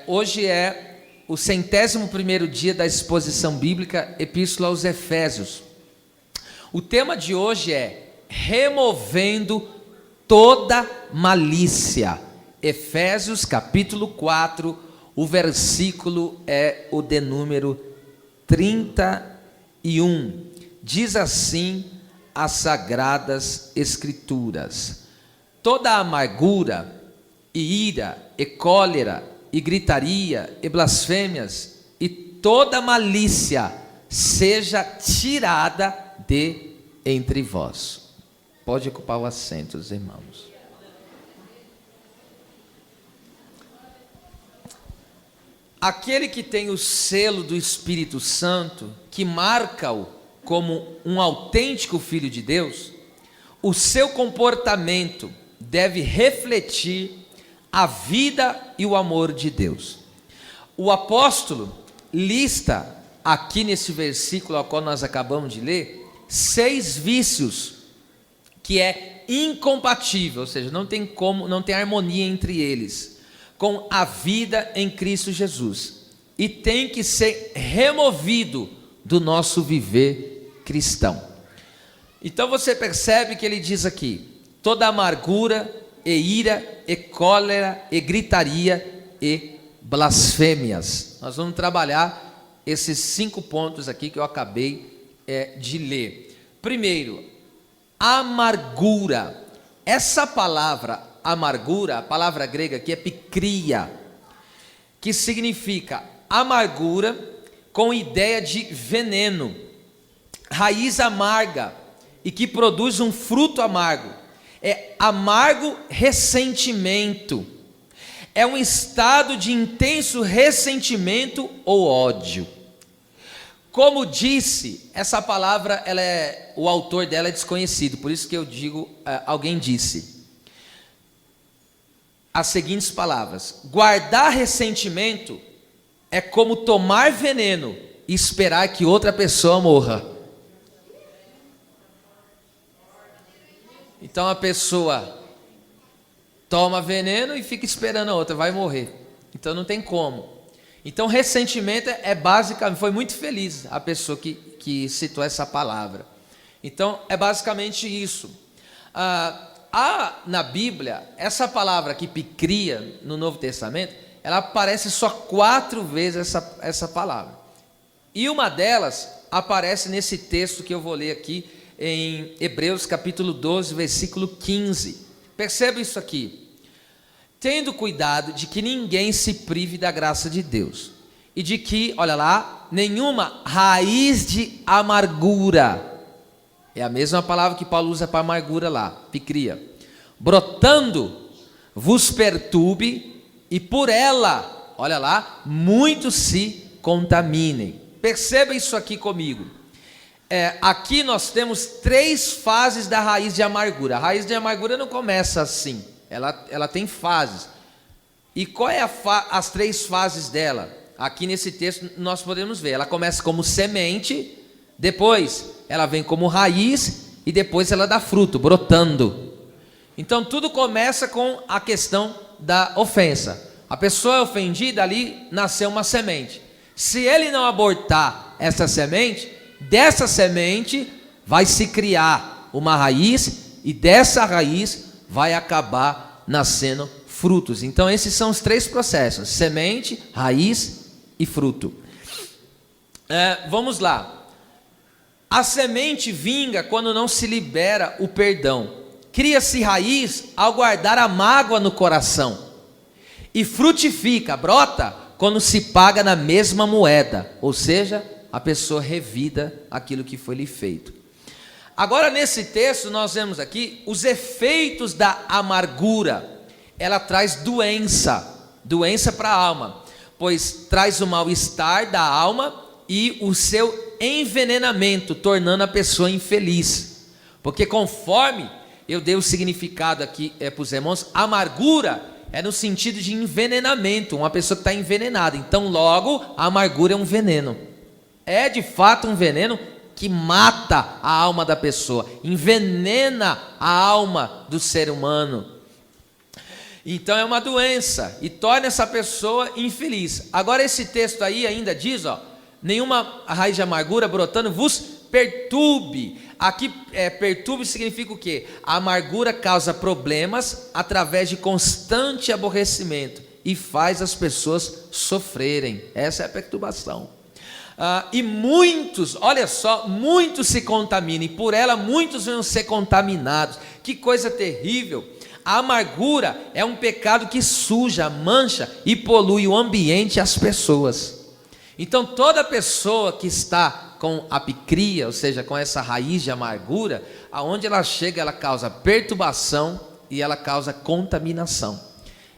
Hoje é o 101º dia da exposição bíblica Epístola aos Efésios. O tema de hoje é removendo toda malícia. Efésios capítulo 4, o versículo é o de número 31. Diz assim as Sagradas Escrituras: toda amargura e ira e cólera e gritaria e blasfêmias e toda malícia seja tirada de entre vós. Pode ocupar o assento, os irmãos. Aquele que tem o selo do Espírito Santo, que marca-o como um autêntico filho de Deus, o seu comportamento deve refletir a vida e o amor de Deus. O apóstolo lista aqui nesse versículo ao qual nós acabamos de ler 6 vícios que é incompatível, ou seja, não tem harmonia entre eles, com a vida em Cristo Jesus, e tem que ser removido do nosso viver cristão. Então você percebe que ele diz aqui: toda amargura e ira, e cólera, e gritaria, e blasfêmias. Nós vamos trabalhar esses 5 pontos aqui que eu acabei de ler. Primeiro, amargura. Essa palavra amargura, a palavra grega aqui é pikria, que significa amargura com ideia de veneno, raiz amarga e que produz um fruto amargo. É amargo ressentimento, é um estado de intenso ressentimento ou ódio. Como disse, essa palavra, o autor dela é desconhecido, por isso que eu digo, alguém disse as seguintes palavras: guardar ressentimento é como tomar veneno e esperar que outra pessoa morra. Então a pessoa toma veneno e fica esperando a outra, vai morrer. Então não tem como. Então ressentimento é basicamente, foi muito feliz a pessoa que citou essa palavra. Então é basicamente isso. Na Bíblia, essa palavra aqui, pikria, no Novo Testamento, ela aparece só 4 vezes essa palavra. E uma delas aparece nesse texto que eu vou ler aqui, em Hebreus capítulo 12, versículo 15. Perceba isso aqui: tendo cuidado de que ninguém se prive da graça de Deus, e de que, olha lá, nenhuma raiz de amargura, é a mesma palavra que Paulo usa para amargura lá, pikria, brotando, vos perturbe, e por ela, olha lá, muitos se contaminem. Perceba isso aqui comigo. Aqui nós temos 3 fases da raiz de amargura. A raiz de amargura não começa assim, ela tem fases. E qual é as 3 fases dela? Aqui nesse texto nós podemos ver. Ela começa como semente, depois ela vem como raiz e depois ela dá fruto, brotando. Então tudo começa com a questão da ofensa. A pessoa é ofendida, ali nasceu uma semente. Se ele não abortar essa semente, dessa semente vai se criar uma raiz, e dessa raiz vai acabar nascendo frutos. Então esses são os 3 processos: semente, raiz e fruto. Vamos lá. A semente vinga quando não se libera o perdão. Cria-se raiz ao guardar a mágoa no coração, e frutifica, brota, quando se paga na mesma moeda, ou seja, a pessoa revida aquilo que foi lhe feito. Agora, nesse texto, nós vemos aqui os efeitos da amargura. Ela traz doença para a alma, pois traz o mal-estar da alma e o seu envenenamento, tornando a pessoa infeliz. Porque conforme eu dei o significado aqui para os irmãos, amargura é no sentido de envenenamento, uma pessoa que está envenenada. Então, logo, a amargura é um veneno. É de fato um veneno que mata a alma da pessoa, envenena a alma do ser humano. Então é uma doença e torna essa pessoa infeliz. Agora esse texto aí ainda diz, ó, nenhuma raiz de amargura brotando vos perturbe. Aqui perturbe significa o quê? A amargura causa problemas através de constante aborrecimento e faz as pessoas sofrerem. Essa é a perturbação. E muitos, olha só, muitos se contaminam e por ela muitos vão ser contaminados. Que coisa terrível! A amargura é um pecado que suja, mancha e polui o ambiente e as pessoas. Então toda pessoa que está com a picria, ou seja, com essa raiz de amargura, aonde ela chega, ela causa perturbação e ela causa contaminação.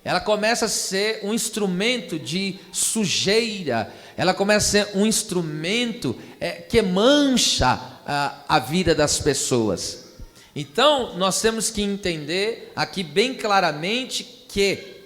Ela começa a ser um instrumento de sujeira, ela começa a ser um instrumento que mancha a vida das pessoas. Então, nós temos que entender aqui bem claramente que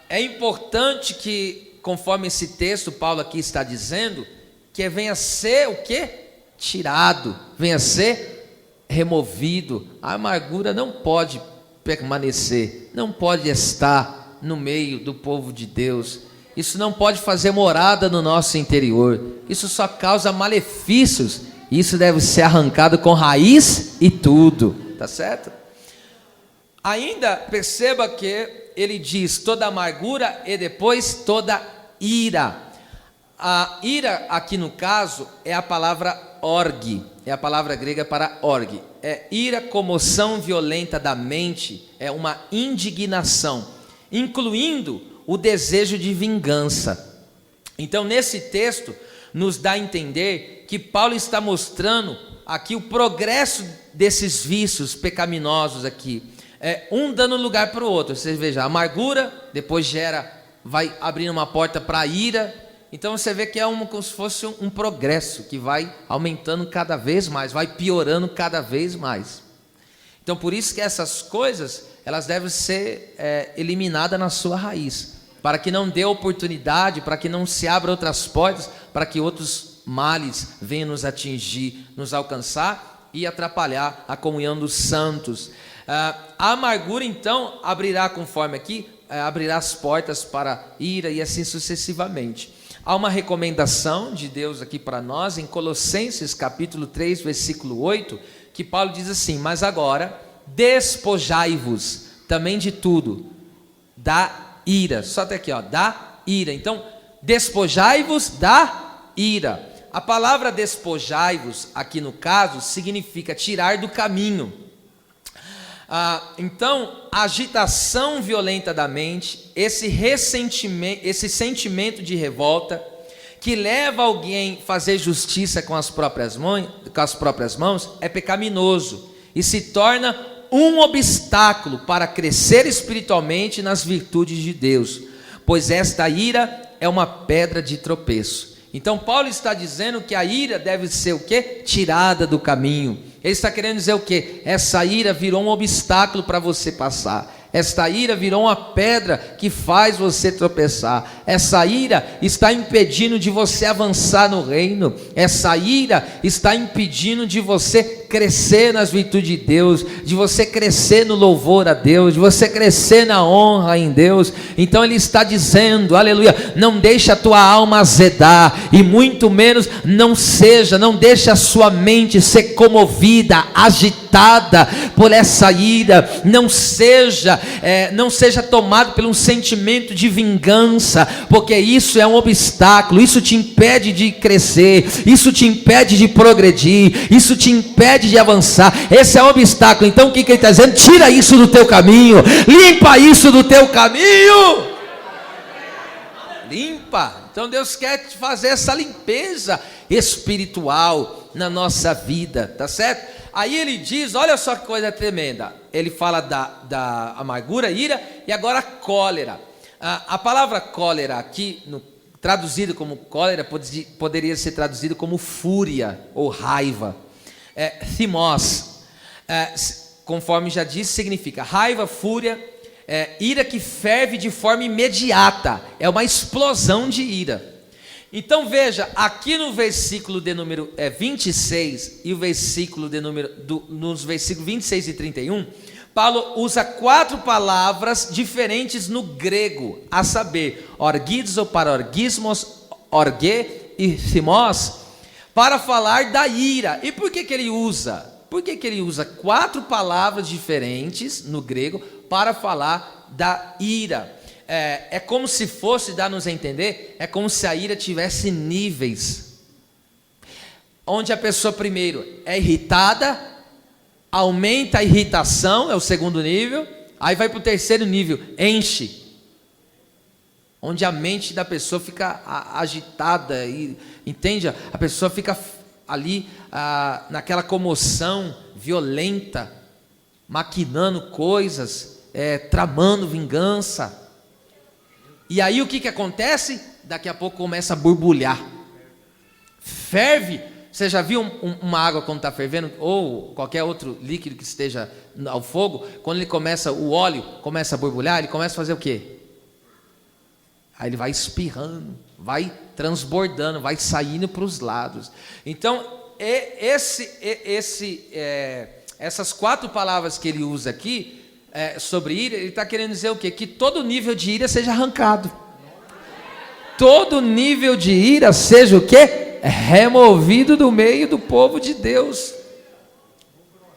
é importante que, conforme esse texto, Paulo aqui está dizendo, que venha a ser o quê? Tirado, venha a ser removido. A amargura não pode permanecer, não pode estar no meio do povo de Deus. Isso não pode fazer morada no nosso interior. Isso só causa malefícios. Isso deve ser arrancado com raiz e tudo, tá certo? Ainda perceba que ele diz toda amargura e depois toda ira. A ira aqui no caso é a palavra orgue, é a palavra grega para orgue. É ira, comoção violenta da mente, é uma indignação, incluindo o desejo de vingança. Então nesse texto nos dá a entender que Paulo está mostrando aqui o progresso desses vícios pecaminosos aqui, um dando lugar para o outro. Você veja, a amargura depois vai abrindo uma porta para a ira. Então você vê que é como se fosse um progresso que vai aumentando cada vez mais, vai piorando cada vez mais. Então por isso que essas coisas, elas devem ser eliminadas na sua raiz, para que não dê oportunidade, para que não se abra outras portas, para que outros males venham nos atingir, nos alcançar e atrapalhar a comunhão dos santos. A amargura então abrirá, conforme aqui, abrirá as portas para ira e assim sucessivamente. Há uma recomendação de Deus aqui para nós em Colossenses capítulo 3, versículo 8, que Paulo diz assim: mas agora despojai-vos também de tudo, da ira. Só até aqui, ó, da ira. Então, despojai-vos da ira. A palavra despojai-vos aqui no caso significa tirar do caminho. Então, a agitação violenta da mente, esse ressentimento, esse sentimento de revolta que leva alguém a fazer justiça com as próprias mãos é pecaminoso e se torna um obstáculo para crescer espiritualmente nas virtudes de Deus, pois esta ira é uma pedra de tropeço. Então Paulo está dizendo que a ira deve ser o quê? Tirada do caminho. Ele está querendo dizer o quê? Essa ira virou um obstáculo para você passar. Esta ira virou uma pedra que faz você tropeçar. Essa ira está impedindo de você avançar no reino. Essa ira está impedindo de você crescer nas virtudes de Deus, de você crescer no louvor a Deus, de você crescer na honra em Deus. Então ele está dizendo, aleluia, não deixe a tua alma azedar, e muito menos não deixe a sua mente ser comovida, agitada por essa ira. Não seja tomado por um sentimento de vingança, porque isso é um obstáculo, isso te impede de crescer, isso te impede de progredir, isso te impede de avançar. Esse é o obstáculo. Então o que ele está dizendo? Tira isso do teu caminho, limpa isso do teu caminho, limpa. Então Deus quer fazer essa limpeza espiritual na nossa vida, tá certo? Aí ele diz, olha só que coisa tremenda, ele fala da amargura, ira, e agora cólera. A palavra cólera aqui, traduzido como cólera, poderia ser traduzido como fúria ou raiva. Thimos, conforme já disse, significa raiva, fúria, ira que ferve de forma imediata, é uma explosão de ira. Então veja, aqui no versículo de número 26 e o versículo de número nos versículos 26 e 31, Paulo usa 4 palavras diferentes no grego, a saber, orgizo, parorgismos, orge e thimos, para falar da ira. E por que ele usa? Por que ele usa 4 palavras diferentes no grego para falar da ira? É como se fosse, dá-nos a entender, é como se a ira tivesse níveis, onde a pessoa primeiro é irritada, aumenta a irritação, é o segundo nível, aí vai para o terceiro nível, enche, onde a mente da pessoa fica agitada, e, entende? A pessoa fica ali naquela comoção violenta, maquinando coisas, tramando vingança. E aí o que acontece? Daqui a pouco começa a borbulhar, ferve. Você já viu uma água quando está fervendo, ou qualquer outro líquido que esteja ao fogo, quando o óleo começa a borbulhar, ele começa a fazer o quê? Aí ele vai espirrando, vai transbordando, vai saindo para os lados. Então, essas 4 palavras que ele usa aqui, sobre ira, ele está querendo dizer o quê? Que todo nível de ira seja arrancado. Todo nível de ira seja o quê? Removido do meio do povo de Deus.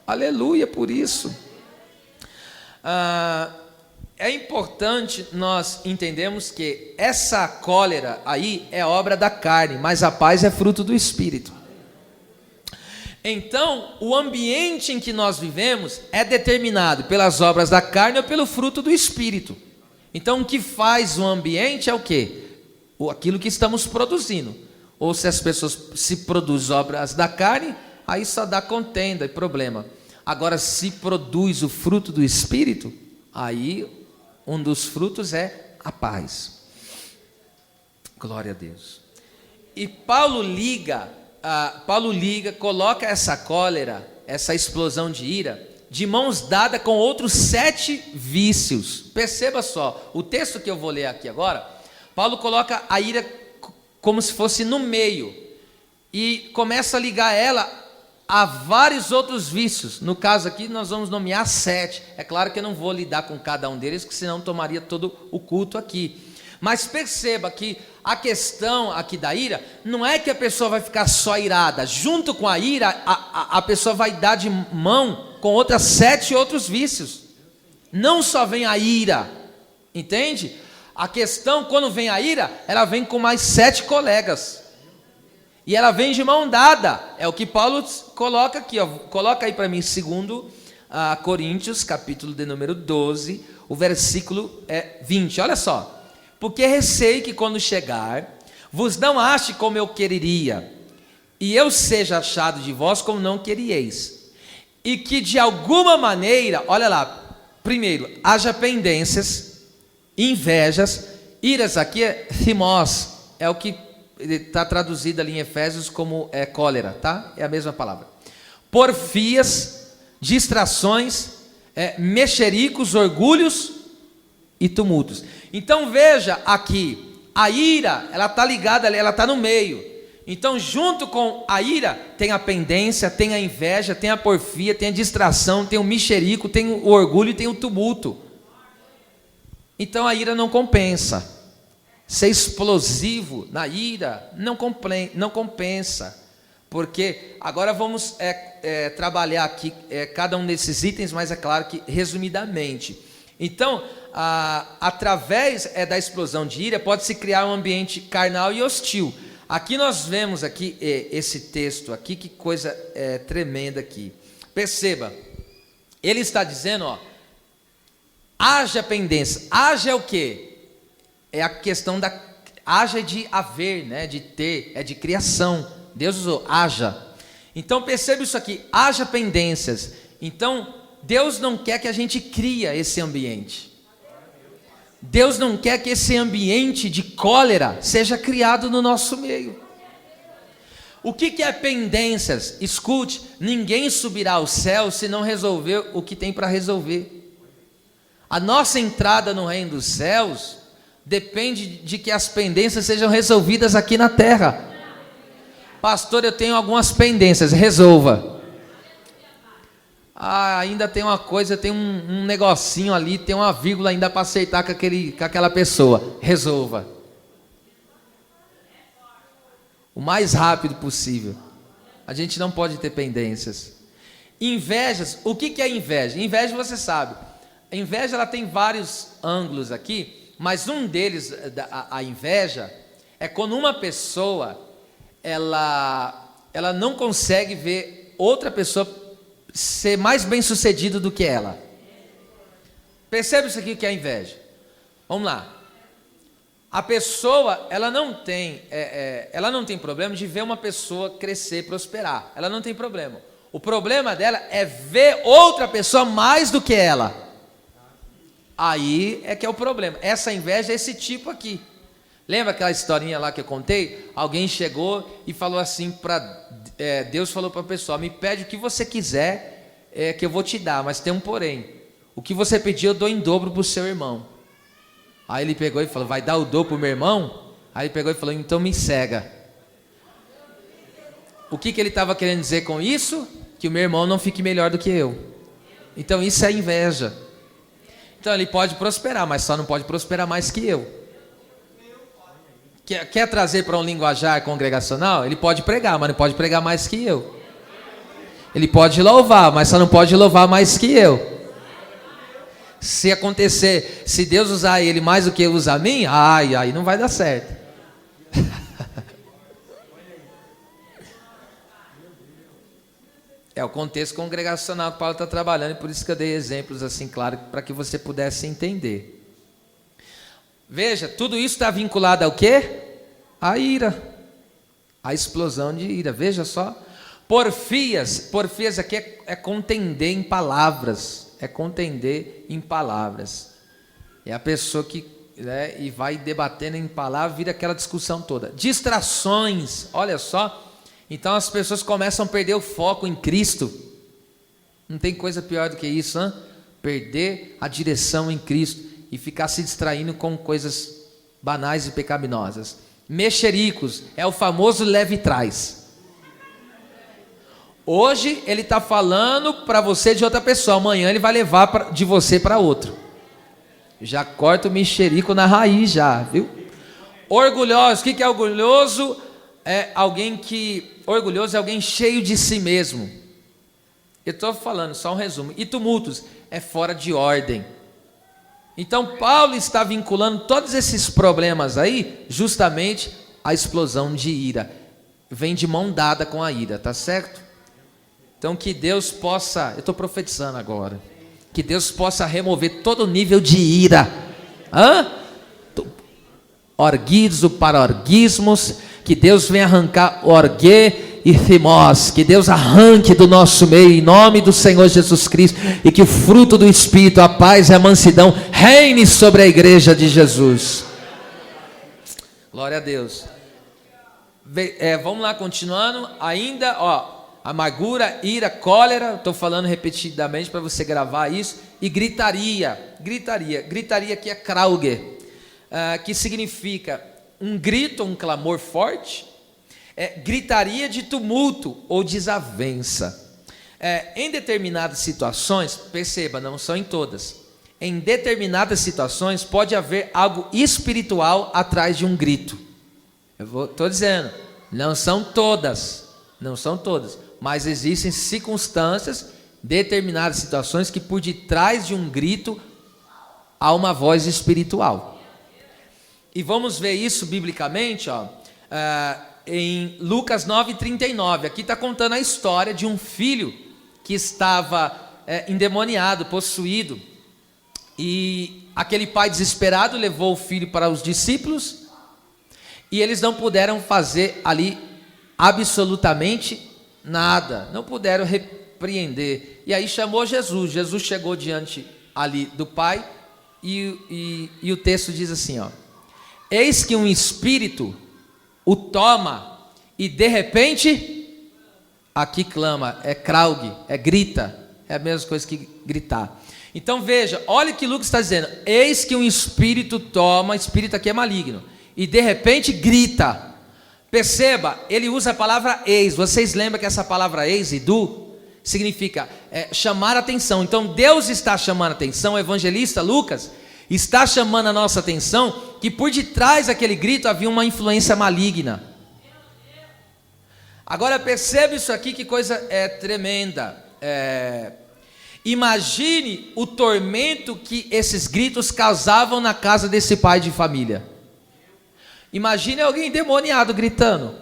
Aleluia por isso. É importante nós entendermos que essa cólera aí é obra da carne, mas a paz é fruto do Espírito. Então, o ambiente em que nós vivemos é determinado pelas obras da carne ou pelo fruto do Espírito. Então, o que faz o ambiente é o quê? Aquilo que estamos produzindo. Ou se as pessoas se produzem obras da carne, aí só dá contenda e problema. Agora, se produz o fruto do Espírito, aí um dos frutos é a paz. Glória a Deus. E Paulo liga, coloca essa cólera, essa explosão de ira, de mãos dadas com outros 7 vícios. Perceba só, o texto que eu vou ler aqui agora, Paulo coloca a ira como se fosse no meio, e começa a ligar ela a vários outros vícios. No caso aqui nós vamos nomear 7, é claro que eu não vou lidar com cada um deles, porque senão tomaria todo o culto aqui, mas perceba que a questão aqui da ira, não é que a pessoa vai ficar só irada, junto com a ira, a pessoa vai dar de mão com outras 7 outros vícios, não só vem a ira, entende? A questão, quando vem a ira, ela vem com mais 7 colegas. E ela vem de mão dada. É o que Paulo coloca aqui. Coloca aí para mim, 2 Coríntios, capítulo de número 12, o versículo 20. Olha só. Porque receio que quando chegar, vos não ache como eu quereria, e eu seja achado de vós como não querieis. E que de alguma maneira, olha lá, primeiro, haja pendências, invejas, iras, aqui é thimos, é o que está traduzido ali em Efésios como cólera, tá? É a mesma palavra. Porfias, distrações, mexericos, orgulhos e tumultos. Então veja aqui, a ira, ela está ligada ali, ela está no meio. Então junto com a ira, tem a pendência, tem a inveja, tem a porfia, tem a distração, tem o mexerico, tem o orgulho e tem o tumulto. Então a ira não compensa. Ser explosivo na ira não compensa. Porque agora vamos trabalhar aqui cada um desses itens, mas é claro que resumidamente. Então, através da explosão de ira, pode-se criar um ambiente carnal e hostil. Aqui nós vemos aqui esse texto aqui, que coisa tremenda aqui. Perceba, ele está dizendo, haja pendência. Haja é o quê? É a questão da... Haja de haver, né? De ter, é de criação. Deus usou, haja. Então perceba isso aqui, haja pendências. Então, Deus não quer que a gente crie esse ambiente. Deus não quer que esse ambiente de cólera seja criado no nosso meio. O que é pendências? Escute, ninguém subirá ao céu se não resolver o que tem para resolver. A nossa entrada no reino dos céus depende de que as pendências sejam resolvidas aqui na terra. Pastor, eu tenho algumas pendências, resolva. ainda tem uma coisa, tem um negocinho ali, tem uma vírgula ainda para acertar com aquela pessoa. Resolva. O mais rápido possível. A gente não pode ter pendências. Invejas, o que é inveja? Inveja você sabe. A inveja ela tem vários ângulos aqui, mas um deles, a inveja, é quando uma pessoa ela não consegue ver outra pessoa ser mais bem sucedido do que ela. Percebe isso aqui que é inveja? Vamos lá. A pessoa ela não tem problema de ver uma pessoa crescer, prosperar. Ela não tem problema. O problema dela é ver outra pessoa mais do que ela. Aí é que é o problema. Essa inveja é esse tipo aqui. Lembra aquela historinha lá que eu contei? Alguém chegou e falou assim Deus falou para a pessoa: me pede o que você quiser, que eu vou te dar, mas tem um porém. O que você pedir eu dou em dobro para o seu irmão. Aí ele pegou e falou: vai dar o dobro para o meu irmão? Aí ele pegou e falou: então me cega. O que ele estava querendo dizer com isso? Que o meu irmão não fique melhor do que eu. Então isso é inveja. Então ele pode prosperar, mas só não pode prosperar mais que eu. Quer trazer para um linguajar congregacional? Ele pode pregar, mas não pode pregar mais que eu. Ele pode louvar, mas só não pode louvar mais que eu. Se acontecer, se Deus usar ele mais do que usa a mim, aí não vai dar certo. É o contexto congregacional que Paulo está trabalhando, e por isso que eu dei exemplos assim, claro, para que você pudesse entender. Veja, tudo isso está vinculado ao quê? A ira, a explosão de ira. Veja só, porfias aqui é contender em palavras, é a pessoa que e vai debatendo em palavras, vira aquela discussão toda. Distrações, olha só, então as pessoas começam a perder o foco em Cristo. Não tem coisa pior do que isso, hein? Perder a direção em Cristo e ficar se distraindo com coisas banais e pecaminosas. Mexericos é o famoso leve e traz. Hoje ele está falando para você de outra pessoa, amanhã ele vai levar de você para outro. Já corta o mexerico na raiz já, viu? Orgulhoso, o que é orgulhoso? Orgulhoso é alguém cheio de si mesmo. Eu estou falando, só um resumo. E tumultos é fora de ordem. Então Paulo está vinculando todos esses problemas aí, justamente a explosão de ira. Vem de mão dada com a ira, tá certo? Então que Deus possa, eu estou profetizando agora, que Deus possa remover todo o nível de ira. Orgizo para orgismos, que Deus venha arrancar orgue e thimos, que Deus arranque do nosso meio, em nome do Senhor Jesus Cristo, e que o fruto do Espírito, a paz e a mansidão, reine sobre a igreja de Jesus. Glória a Deus. Vamos lá, continuando, ainda, amargura, ira, cólera, estou falando repetidamente para você gravar isso, e gritaria que é krauge, que significa um grito, um clamor forte, gritaria de tumulto ou desavença. Em determinadas situações, perceba, não são em todas, em determinadas situações pode haver algo espiritual atrás de um grito. Estou dizendo, não são todas, mas existem circunstâncias, determinadas situações que por detrás de um grito há uma voz espiritual. E vamos ver isso biblicamente, em Lucas 9:39, aqui está contando a história de um filho que estava endemoniado, possuído, e aquele pai desesperado levou o filho para os discípulos, e eles não puderam fazer ali absolutamente nada, não puderam repreender, e aí chamou Jesus chegou diante ali do pai, e o texto diz assim, eis que um espírito o toma, e de repente, aqui clama, kraug, grita, é a mesma coisa que gritar. Então veja, olha o que Lucas está dizendo, eis que um espírito toma, espírito aqui é maligno, e de repente grita. Perceba, ele usa a palavra eis, vocês lembram que essa palavra eis e do, significa chamar atenção. Então Deus está chamando atenção, o evangelista Lucas está chamando a nossa atenção que por detrás daquele grito havia uma influência maligna. Agora percebe isso aqui, que coisa tremenda. Imagine o tormento que esses gritos causavam na casa desse pai de família. Imagine alguém endemoniado gritando.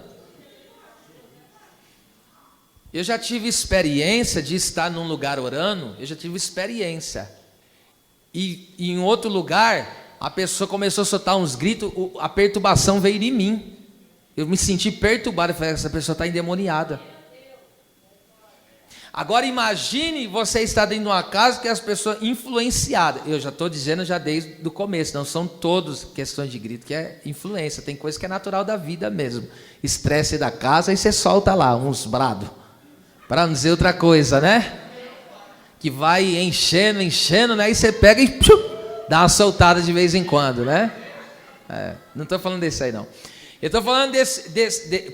Eu já tive experiência de estar num lugar orando, eu já tive experiência. E em outro lugar, a pessoa começou a soltar uns gritos, a perturbação veio em mim. Eu me senti perturbado, eu falei, essa pessoa está endemoniada. Agora imagine você estar dentro de uma casa que as pessoas influenciadas. Eu já estou dizendo já desde o começo, não são todos questões de grito, que é influência. Tem coisa que é natural da vida mesmo. Estresse da casa e você solta lá uns brados. Para não dizer outra coisa, né? Que vai enchendo, né? E você pega e dá uma soltada de vez em quando, né? Não estou falando desse aí não. Eu estou falando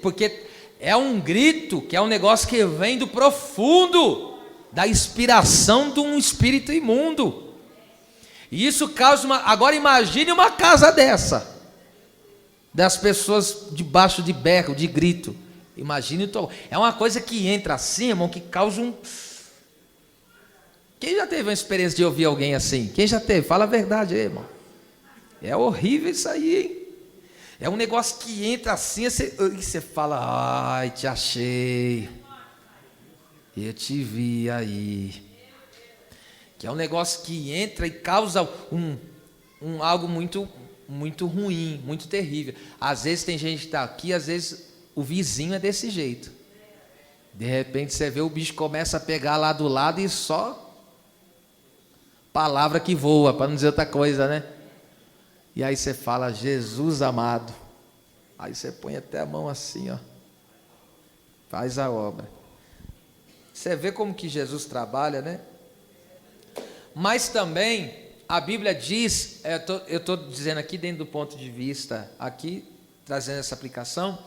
porque é um grito, que é um negócio que vem do profundo, da inspiração de um espírito imundo. E isso causa uma... Agora imagine uma casa dessa, das pessoas debaixo de berro, de grito. Imagine, é uma coisa que entra assim, irmão, que causa um... Quem já teve uma experiência de ouvir alguém assim? Quem já teve? Fala a verdade aí, irmão. É horrível isso aí, hein? É um negócio que entra assim, e você fala, ai, te achei, eu te vi aí. Que é um negócio que entra e causa algo muito, muito ruim, muito terrível. Às vezes tem gente que está aqui, às vezes o vizinho é desse jeito. De repente você vê o bicho começa a pegar lá do lado e só palavra que voa, para não dizer outra coisa, né? E aí você fala, Jesus amado. Aí você põe até a mão assim, ó. Faz a obra. Você vê como que Jesus trabalha, né? Mas também, a Bíblia diz, eu estou dizendo aqui dentro do ponto de vista, aqui, trazendo essa aplicação,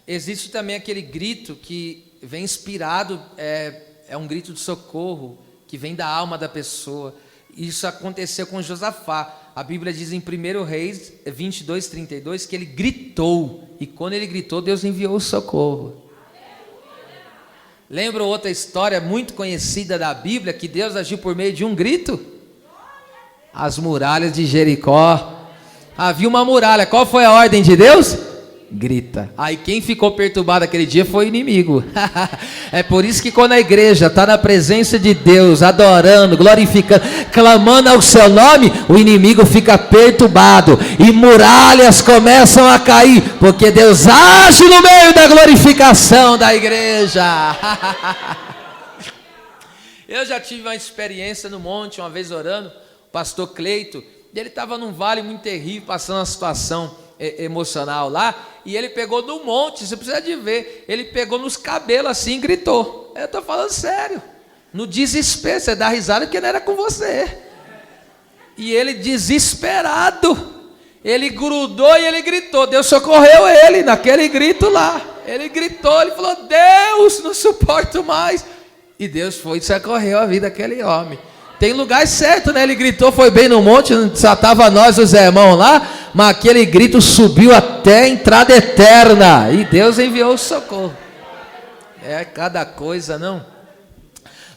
existe também aquele grito que vem inspirado, é um grito de socorro, que vem da alma da pessoa. Isso aconteceu com Josafá. A Bíblia diz em 1 Reis 22, 32, que ele gritou. E quando ele gritou, Deus enviou o socorro. Lembra outra história muito conhecida da Bíblia, que Deus agiu por meio de um grito? As muralhas de Jericó. Havia uma muralha. Qual foi a ordem de Deus? Grita. Aí quem ficou perturbado aquele dia foi o inimigo. É por isso que quando a igreja está na presença de Deus, adorando, glorificando, clamando ao seu nome, o inimigo fica perturbado e muralhas começam a cair, porque Deus age no meio da glorificação da igreja. Eu já tive uma experiência no monte, uma vez orando, o pastor Cleito, e ele estava num vale muito terrível, passando uma situação emocional lá, e ele pegou no monte, você precisa de ver, ele pegou nos cabelos assim e gritou. Eu estou falando sério, no desespero, você dá risada porque não era com você. E ele desesperado, ele grudou e ele gritou. Deus socorreu ele naquele grito lá. Ele gritou, ele falou, Deus, não suporto mais. E Deus foi e socorreu a vida daquele homem. Tem lugar certo, né? Ele gritou, foi bem no monte, só estava nós, os irmãos lá, mas aquele grito subiu até a entrada eterna, e Deus enviou o socorro. É cada coisa, não?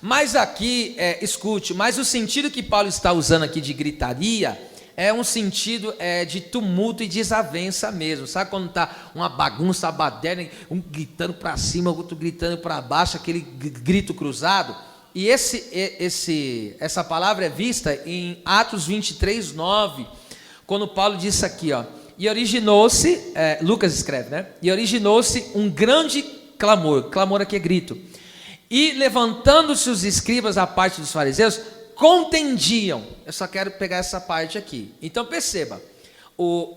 Mas aqui, escute, mas o sentido que Paulo está usando aqui de gritaria, é um sentido de tumulto e desavença mesmo. Sabe quando está uma bagunça, uma baderna, um gritando para cima, outro gritando para baixo, aquele grito cruzado? E essa palavra é vista em Atos 23, 9, quando Paulo disse aqui, ó, e originou-se, Lucas escreve, né? E originou-se um grande clamor aqui é grito, e levantando-se os escribas à parte dos fariseus, contendiam. Eu só quero pegar essa parte aqui. Então perceba,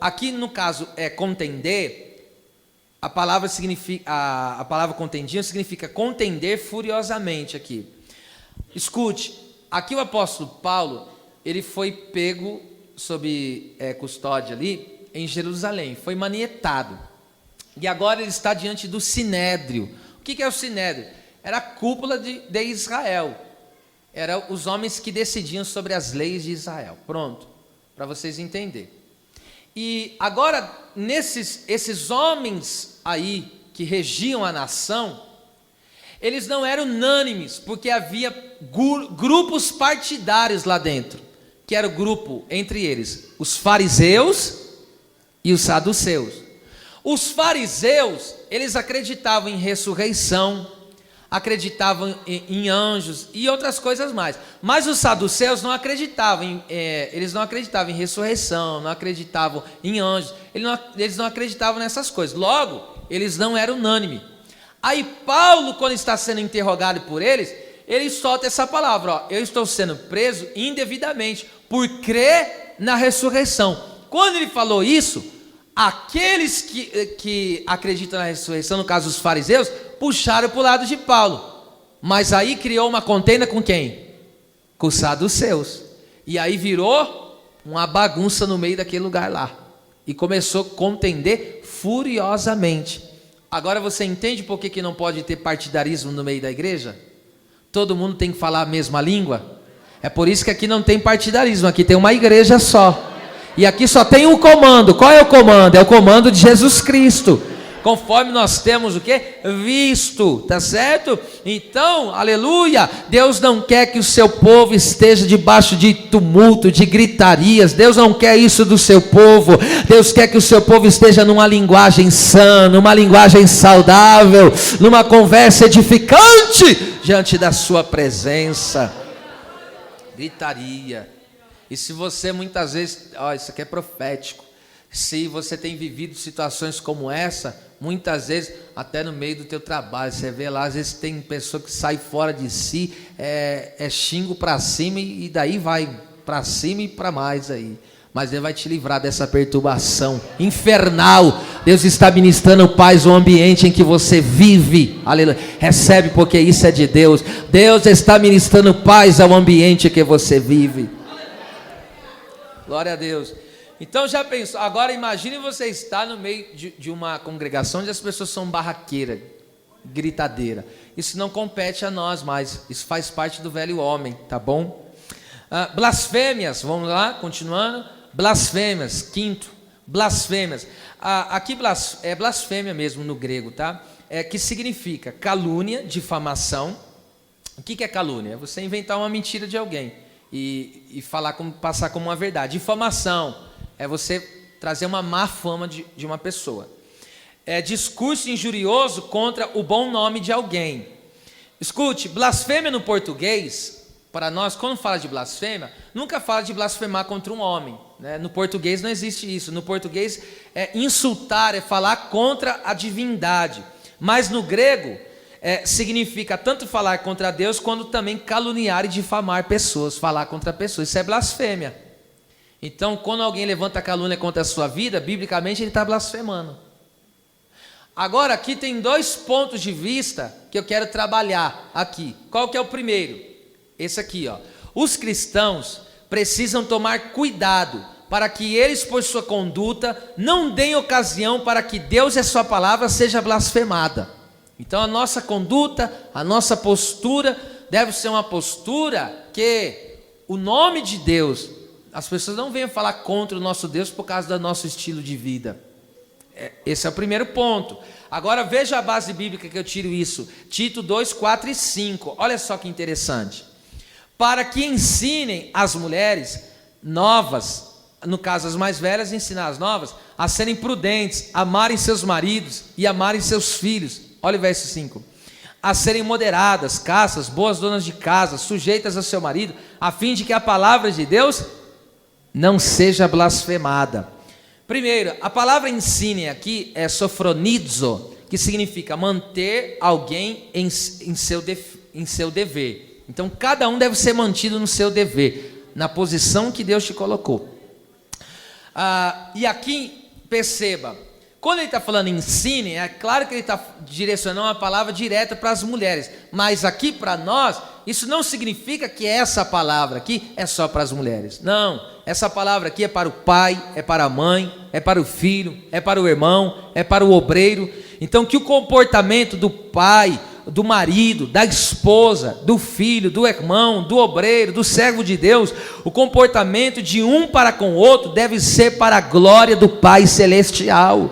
aqui no caso contender, a palavra contendiam significa contender furiosamente aqui. Escute, aqui o apóstolo Paulo, ele foi pego sob custódia ali em Jerusalém, foi manietado, e agora ele está diante do Sinédrio. O que é o Sinédrio? era a cúpula de Israel. Eram os homens que decidiam sobre as leis de Israel. Pronto, para vocês entenderem. E agora, esses homens aí que regiam a nação, eles não eram unânimes, porque havia grupos partidários lá dentro, que era o grupo, entre eles, os fariseus e os saduceus. Os fariseus, eles acreditavam em ressurreição, acreditavam em anjos e outras coisas mais. Mas os saduceus não acreditavam eles não acreditavam em ressurreição, não acreditavam em anjos, eles não acreditavam nessas coisas. Logo, eles não eram unânimes. Aí Paulo, quando está sendo interrogado por eles, ele solta essa palavra, ó: eu estou sendo preso indevidamente por crer na ressurreição. Quando ele falou isso, aqueles que acreditam na ressurreição, no caso os fariseus, puxaram para o lado de Paulo. Mas aí criou uma contenda com quem? Com os saduceus. E aí virou uma bagunça no meio daquele lugar lá. E começou a contender furiosamente. Agora você entende por que não pode ter partidarismo no meio da igreja? Todo mundo tem que falar a mesma língua? É por isso que aqui não tem partidarismo, aqui tem uma igreja só. E aqui só tem um comando. Qual é o comando? É o comando de Jesus Cristo. Conforme nós temos o quê? Visto, tá certo? Então, aleluia, Deus não quer que o seu povo esteja debaixo de tumulto, de gritarias. Deus não quer isso do seu povo. Deus quer que o seu povo esteja numa linguagem sã, numa linguagem saudável, numa conversa edificante diante da sua presença. Gritaria. E se você muitas vezes, isso aqui é profético, se você tem vivido situações como essa, muitas vezes, até no meio do teu trabalho, você vê lá, às vezes tem pessoa que sai fora de si, xingo para cima e daí vai para cima e para mais aí. Mas Ele vai te livrar dessa perturbação infernal. Deus está ministrando paz no ambiente em que você vive. Aleluia. Recebe, porque isso é de Deus. Deus está ministrando paz ao ambiente em que você vive. Glória a Deus. Então já pensou, agora imagine você estar no meio de uma congregação onde as pessoas são barraqueiras, gritadeira. Isso não compete a nós mais, isso faz parte do velho homem, tá bom? Blasfêmias, vamos lá, continuando. Blasfêmias, quinto, blasfêmias. Aqui é blasfêmia mesmo no grego, tá? Que significa calúnia, difamação. O que é calúnia? É você inventar uma mentira de alguém e passar como uma verdade. Difamação é você trazer uma má fama de uma pessoa. É discurso injurioso contra o bom nome de alguém. Escute, blasfêmia no português, para nós, quando fala de blasfêmia, nunca fala de blasfemar contra um homem, né? No português não existe isso. No português é insultar, é falar contra a divindade. Mas no grego significa tanto falar contra Deus, quanto também caluniar e difamar pessoas, falar contra pessoas. Isso é blasfêmia. Então, quando alguém levanta calúnia contra a sua vida, biblicamente ele está blasfemando. Agora, aqui tem dois pontos de vista que eu quero trabalhar aqui. Qual que é o primeiro? Esse aqui, ó. Os cristãos precisam tomar cuidado para que eles, por sua conduta, não deem ocasião para que Deus e a sua palavra seja blasfemada. Então a nossa conduta, a nossa postura deve ser uma postura que o nome de Deus, as pessoas não venham falar contra o nosso Deus por causa do nosso estilo de vida. Esse é o primeiro ponto. Agora veja a base bíblica que eu tiro isso. Tito 2, 4 e 5. Olha só que interessante. Para que ensinem as mulheres novas, no caso as mais velhas, ensinar as novas, a serem prudentes, amarem seus maridos e amarem seus filhos. Olha o verso 5. A serem moderadas, castas, boas donas de casa, sujeitas ao seu marido, a fim de que a palavra de Deus não seja blasfemada. Primeiro, a palavra ensine aqui é sofronizo, que significa manter alguém em seu dever. Então, cada um deve ser mantido no seu dever, na posição que Deus te colocou. E aqui, perceba, quando ele está falando ensine, é claro que ele está direcionando uma palavra direta para as mulheres, mas aqui para nós, isso não significa que essa palavra aqui é só para as mulheres. Não, essa palavra aqui é para o pai, é para a mãe, é para o filho, é para o irmão, é para o obreiro. Então que o comportamento do pai do marido, da esposa, do filho, do irmão, do obreiro, do servo de Deus, o comportamento de um para com o outro deve ser para a glória do Pai Celestial.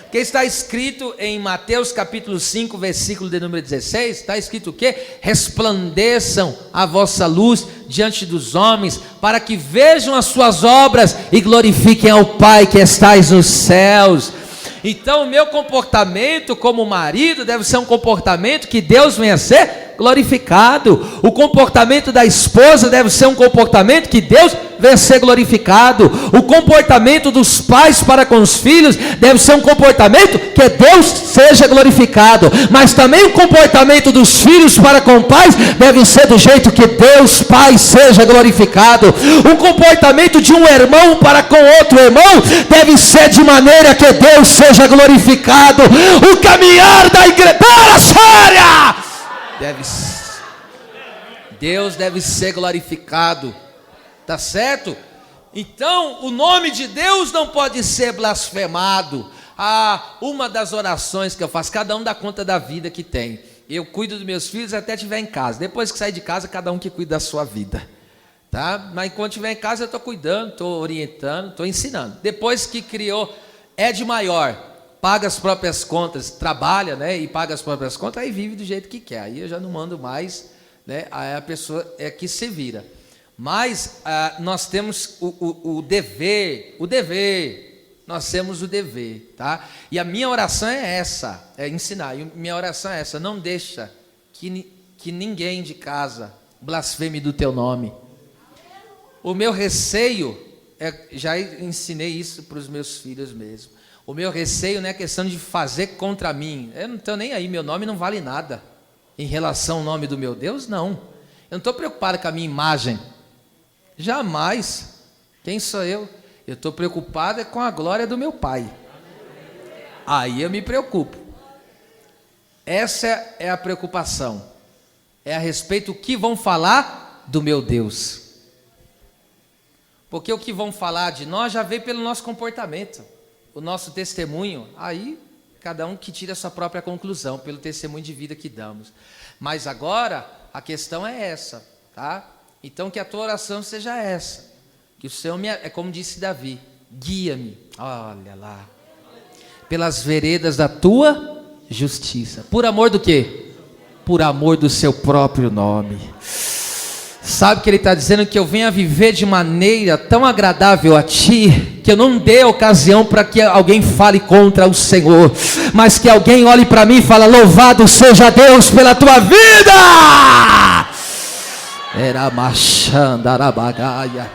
Porque está escrito em Mateus capítulo 5, versículo de número 16, está escrito o quê? Resplandeçam a vossa luz diante dos homens, para que vejam as suas obras e glorifiquem ao Pai que estais nos céus. Então o meu comportamento como marido deve ser um comportamento que Deus venha a ser glorificado. O comportamento da esposa deve ser um comportamento que Deus venha a ser glorificado. O comportamento dos pais para com os filhos deve ser um comportamento que Deus seja glorificado. Mas também o comportamento dos filhos para com pais deve ser do jeito que Deus Pai seja glorificado. O comportamento de um irmão para com outro irmão deve ser de maneira que Deus seja glorificado. O caminhar da igreja, séria! Deus deve ser glorificado, tá certo? Então o nome de Deus não pode ser blasfemado. Uma das orações que eu faço, cada um dá conta da vida que tem. Eu cuido dos meus filhos até estiver em casa. Depois que sair de casa, cada um que cuida da sua vida, tá? Mas enquanto estiver em casa, eu estou cuidando, estou orientando, estou ensinando. Depois que criou, é de maior, paga as próprias contas, trabalha, né, e paga as próprias contas, aí vive do jeito que quer. Aí eu já não mando mais, né, aí a pessoa é que se vira. Mas nós temos o dever, nós temos o dever, tá? E a minha oração é essa, é ensinar. E minha oração é essa: não deixa que ninguém de casa blasfeme do teu nome. O meu receio, já ensinei isso para os meus filhos mesmo. O meu receio não é questão de fazer contra mim. Eu não estou nem aí, meu nome não vale nada. Em relação ao nome do meu Deus, não. Eu não estou preocupado com a minha imagem. Jamais. Quem sou eu? Eu estou preocupado com a glória do meu Pai. Aí eu me preocupo. Essa é a preocupação. É a respeito do que vão falar do meu Deus. Porque o que vão falar de nós já veio pelo nosso comportamento. O nosso testemunho, aí cada um que tira a sua própria conclusão pelo testemunho de vida que damos. Mas agora a questão é essa, tá? Então que a tua oração seja essa, que o Senhor é como disse Davi, guia-me, olha lá, pelas veredas da tua justiça. Por amor do quê? Por amor do seu próprio nome. Sabe que ele está dizendo? Que eu venha viver de maneira tão agradável a ti, que eu não dê ocasião para que alguém fale contra o Senhor, mas que alguém olhe para mim e fale: louvado seja Deus pela tua vida. Era machandarabagaia.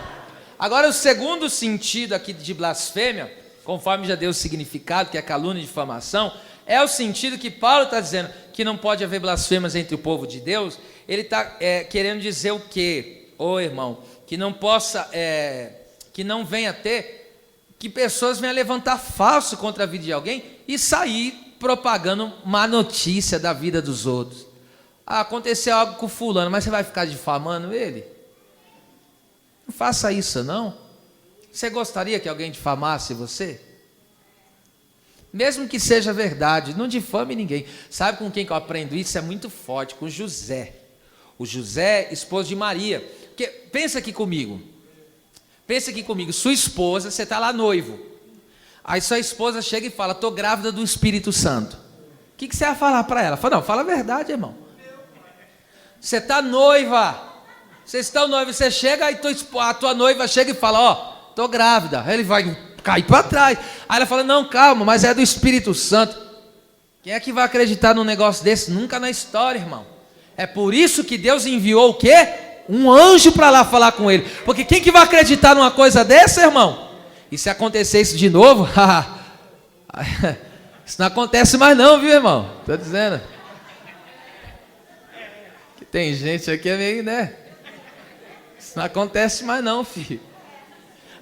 Agora o segundo sentido aqui de blasfêmia, conforme já deu o significado, que é calúnia e difamação, é o sentido que Paulo está dizendo que não pode haver blasfêmias entre o povo de Deus. Ele está querendo dizer o quê? Irmão, que não possa, que não venha ter, que pessoas venham levantar falso contra a vida de alguém e sair propagando má notícia da vida dos outros. Aconteceu algo com fulano, mas você vai ficar difamando ele? Não faça isso, não. Você gostaria que alguém difamasse você? Mesmo que seja verdade, não difame ninguém. Sabe com quem que eu aprendo isso? É muito forte, com José. O José, esposo de Maria. Porque, pensa aqui comigo, sua esposa, você está lá noivo. Aí sua esposa chega e fala: estou grávida do Espírito Santo. O que você vai falar para ela? Fala: não, fala a verdade, irmão. Você está noiva, vocês estão noivos, você chega e a tua noiva chega e fala: ó, estou grávida. Aí ele vai cair para trás. Aí ela fala: não, calma, mas é do Espírito Santo. Quem é que vai acreditar num negócio desse? Nunca na história, irmão. É por isso que Deus enviou o quê? Um anjo para lá falar com ele. Porque quem que vai acreditar numa coisa dessa, irmão? E se acontecer isso de novo? Isso não acontece mais não, viu, irmão? Estou dizendo. Que tem gente aqui meio, né? Isso não acontece mais não, filho.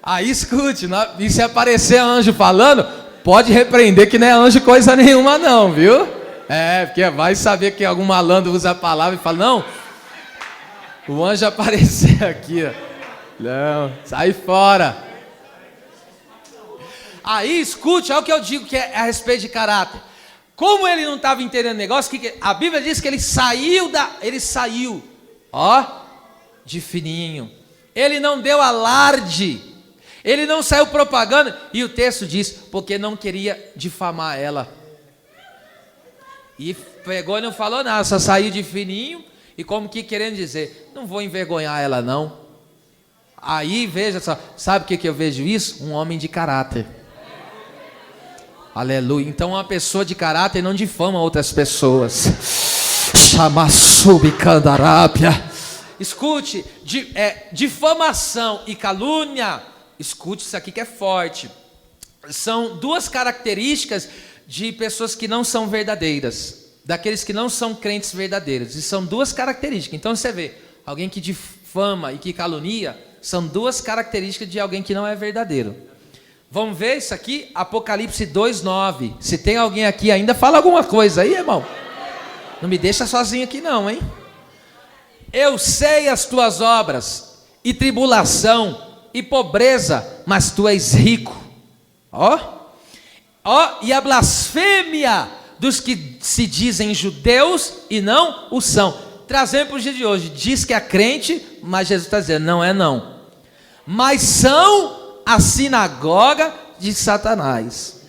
Aí escute, e se aparecer anjo falando, pode repreender que não é anjo coisa nenhuma não, viu? Porque vai saber que algum malandro usa a palavra e fala: não, o anjo apareceu aqui, ó. Não, sai fora. Aí escute, olha o que eu digo que é a respeito de caráter. Como ele não estava entendendo o negócio, a Bíblia diz que ele saiu, de fininho. Ele não deu alarde, ele não saiu propaganda, e o texto diz, porque não queria difamar ela. E pegou e não falou nada, só saiu de fininho, e como que querendo dizer, não vou envergonhar ela não. Aí veja só, sabe o que eu vejo isso? Um homem de caráter. Aleluia. Então uma pessoa de caráter não difama outras pessoas. Chamassubicandarápia. Escute, difamação e calúnia, escute isso aqui que é forte. São duas características de pessoas que não são verdadeiras, daqueles que não são crentes verdadeiros. E são duas características. Então você vê, alguém que difama e que calunia, são duas características de alguém que não é verdadeiro. Vamos ver isso aqui, Apocalipse 2:9. Se tem alguém aqui ainda, fala alguma coisa aí, irmão. Não me deixa sozinho aqui não, hein? Eu sei as tuas obras, e tribulação, e pobreza, mas tu és rico. E a blasfêmia dos que se dizem judeus e não o são. Trazendo para o dia de hoje, diz que é crente, mas Jesus está dizendo, não é não. Mas são a sinagoga de Satanás.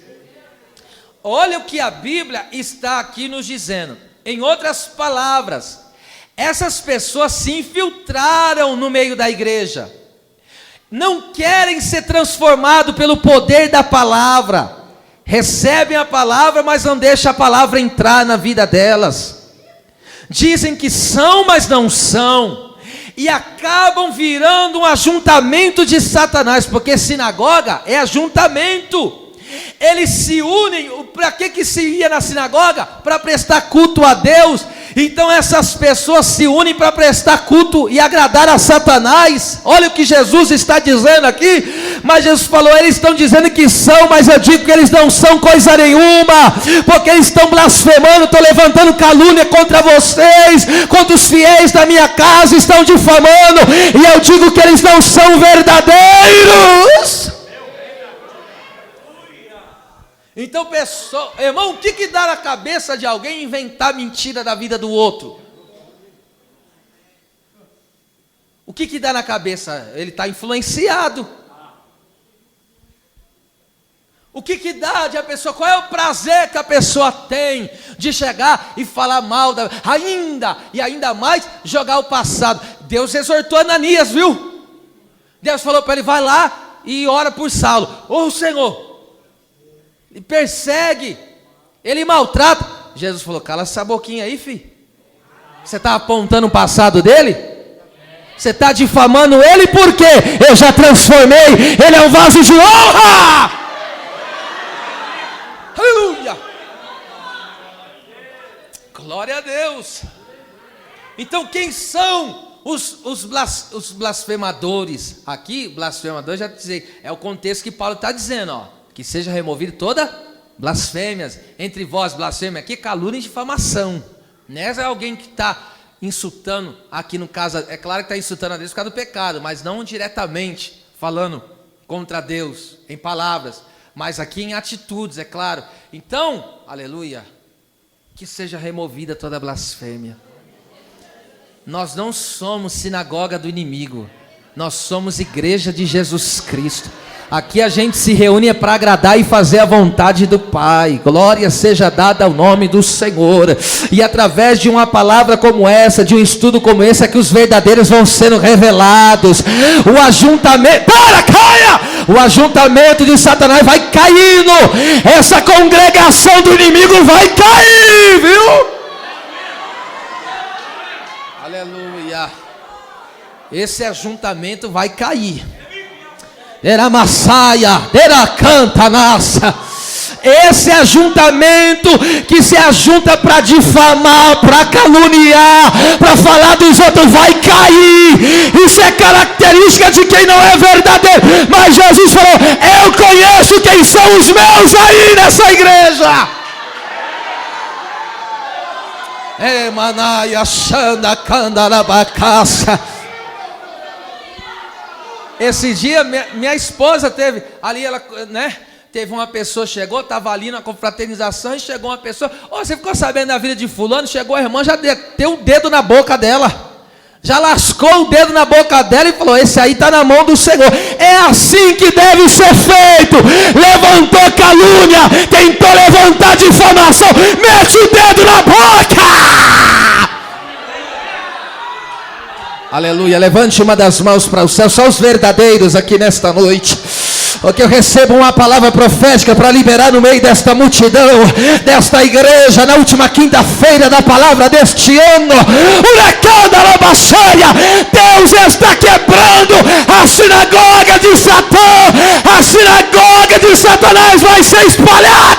Olha o que a Bíblia está aqui nos dizendo. Em outras palavras, essas pessoas se infiltraram no meio da igreja. Não querem ser transformados pelo poder da palavra. Recebem a palavra, mas não deixam a palavra entrar na vida delas. Dizem que são, mas não são. E acabam virando um ajuntamento de Satanás, porque sinagoga é ajuntamento. Eles se unem, para que se ia na sinagoga? Para prestar culto a Deus. Então essas pessoas se unem para prestar culto e agradar a Satanás. Olha o que Jesus está dizendo aqui. Mas Jesus falou, eles estão dizendo que são, mas eu digo que eles não são coisa nenhuma, porque eles estão blasfemando, estão levantando calúnia contra vocês, contra os fiéis da minha casa, estão difamando, e eu digo que eles não são verdadeiros. Então, pessoal, irmão, o que dá na cabeça de alguém inventar mentira da vida do outro? O que dá na cabeça? Ele está influenciado. O que dá de a pessoa, qual é o prazer que a pessoa tem de chegar e falar mal, ainda mais jogar o passado. Deus exortou Ananias, viu? Deus falou para ele, vai lá e ora por Saulo. Ô Senhor, ele persegue, ele maltrata. Jesus falou, cala essa boquinha aí, filho. Você está apontando o passado dele? Você está difamando ele porque eu já transformei, ele é um vaso de honra. Aleluia! Glória a Deus! Então quem são os blasfemadores? Aqui, blasfemador, já dizer, é o contexto que Paulo está dizendo, que seja removido toda blasfêmias. Entre vós, blasfêmia aqui, calúnia e difamação. Nessa é alguém que está insultando, aqui no caso, é claro que está insultando a Deus por causa do pecado, mas não diretamente falando contra Deus, em palavras, mas aqui em atitudes, é claro. Então, aleluia, que seja removida toda blasfêmia. Nós não somos sinagoga do inimigo, nós somos igreja de Jesus Cristo. Aqui a gente se reúne para agradar e fazer a vontade do Pai. Glória seja dada ao nome do Senhor. E através de uma palavra como essa, de um estudo como esse, é que os verdadeiros vão sendo revelados. O ajuntamento, o ajuntamento de Satanás vai caindo. Essa congregação do inimigo vai cair, viu? Aleluia. Esse ajuntamento vai cair. Era Massaia, era Cantanassa. Esse ajuntamento que se ajunta para difamar, para caluniar, para falar dos outros, vai cair. Isso é característica de quem não é verdadeiro. Mas Jesus falou, eu conheço quem são os meus aí nessa igreja. Emanaia Xanda Candarabacaça. Esse dia minha esposa teve ali, ela, teve uma pessoa, chegou, estava ali na confraternização, e chegou uma pessoa, você ficou sabendo da vida de fulano? Chegou a irmã, já deu o dedo na boca dela. Já lascou o dedo na boca dela e falou, esse aí está na mão do Senhor. É assim que deve ser feito. Levantou calúnia, tentou levantar difamação, mete o dedo na boca. Aleluia, levante uma das mãos para o céu, só os verdadeiros aqui nesta noite. Porque eu recebo uma palavra profética para liberar no meio desta multidão, desta igreja, na última quinta-feira da palavra deste ano. Deus está quebrando a sinagoga de Satã. A sinagoga de Satanás vai ser espalhada.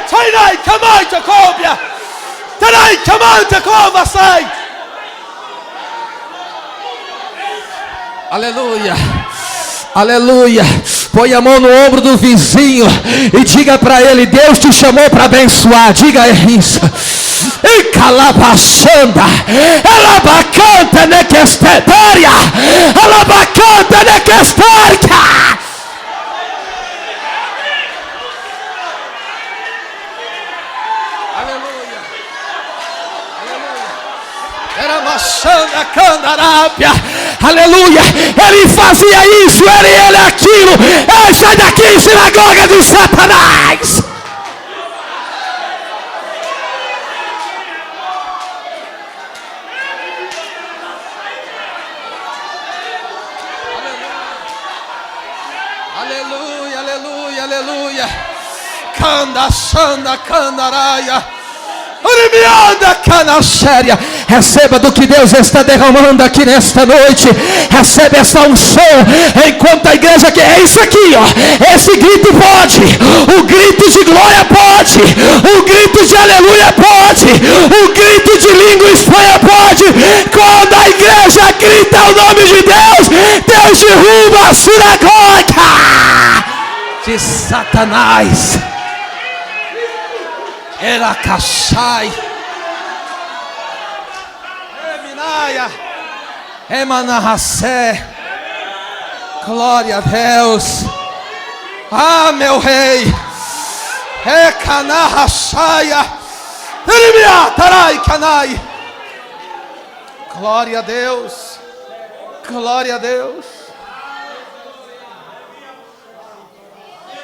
Tonight, come on, Jacobia. Tonight, come on, Jacoba, sai. Aleluia. Aleluia. Põe a mão no ombro do vizinho e diga para ele, Deus te chamou para abençoar. Diga isso. E calabachanda, ela bacanta nequesteria, ela bacanta nequesteria. Aleluia, ele fazia isso, ele aquilo. Ei, sai daqui, sinagoga de Satanás. Aleluia, aleluia, aleluia. Canda, xanda, candaraia. Receba do que Deus está derramando aqui nesta noite. Recebe essa unção. Enquanto a igreja quer, é isso aqui, ó. Esse grito pode. O grito de glória pode. O grito de aleluia pode. O grito de língua estranha pode. Quando a igreja grita o nome de Deus, Deus derruba a sinagoga de Satanás. Era cachai, Eminaia, Emanahacé, glória a Deus, ah meu rei, Ecanahachaya, Elimia, Tarai, Canai, glória a Deus, glória a Deus,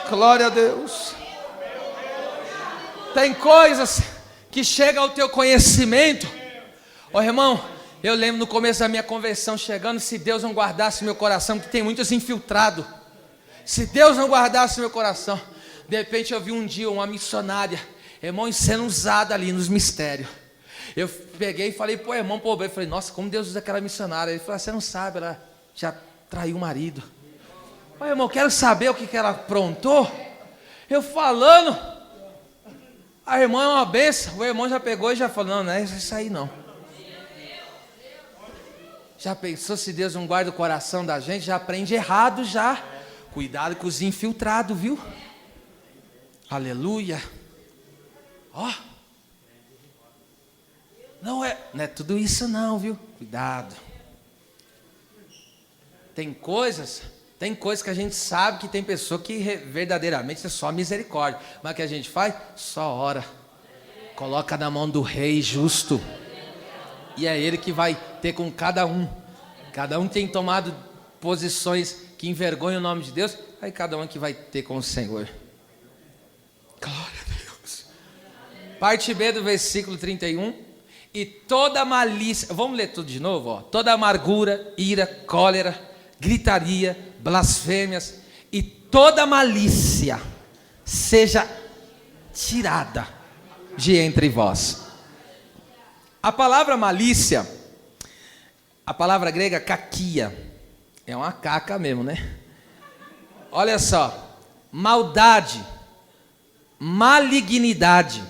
glória a Deus. Tem coisas que chegam ao teu conhecimento. Ô irmão, eu lembro no começo da minha conversão chegando, se Deus não guardasse meu coração, que tem muitos infiltrados. Se Deus não guardasse meu coração, de repente eu vi um dia uma missionária, irmão, sendo usada ali nos mistérios. Eu peguei e falei, pô irmão, eu falei, nossa, como Deus usa aquela missionária. Ele falou, você não sabe, ela já traiu o marido. Ô irmão, quero saber o que ela aprontou. Eu falando... A irmã é uma benção. O irmão já pegou e já falou, não é isso aí não. Já pensou se Deus não guarda o coração da gente? Já aprende errado já. Cuidado com os infiltrados, viu? Aleluia. Ó. Não é tudo isso não, viu? Cuidado. Tem coisas que a gente sabe que tem pessoa que verdadeiramente é só misericórdia. Mas o que a gente faz? Só ora. Coloca na mão do rei justo. E é ele que vai ter com cada um. Cada um tem tomado posições que envergonham o nome de Deus. Aí cada um que vai ter com o Senhor. Glória a Deus. Parte B do versículo 31. E toda malícia. Vamos ler tudo de novo, ó. Toda amargura, ira, cólera, gritaria, blasfêmias e toda malícia seja tirada de entre vós. A palavra malícia, a palavra grega kakia, é uma caca mesmo, né? Olha só, maldade, malignidade,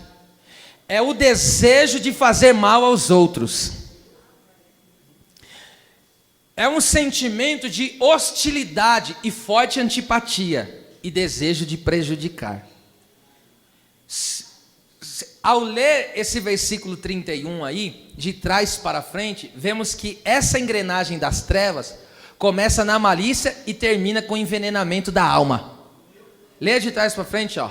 é o desejo de fazer mal aos outros. É um sentimento de hostilidade e forte antipatia e desejo de prejudicar. ao ler esse versículo 31 aí, de trás para frente, vemos que essa engrenagem das trevas começa na malícia e termina com o envenenamento da alma. Leia de trás para frente, ó.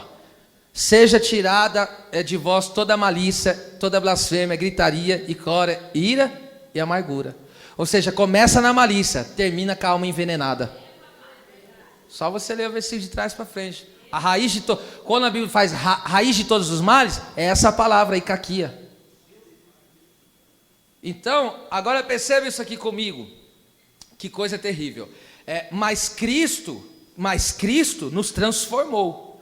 Seja tirada de vós toda malícia, toda blasfêmia, gritaria e cólera, ira e amargura. Ou seja, começa na malícia, termina com a alma envenenada. Só você ler o versículo de trás para frente. A raiz de quando a Bíblia faz raiz de todos os males, é essa palavra aí, caquia. Então, agora perceba isso aqui comigo. Que coisa terrível. Mas Cristo nos transformou.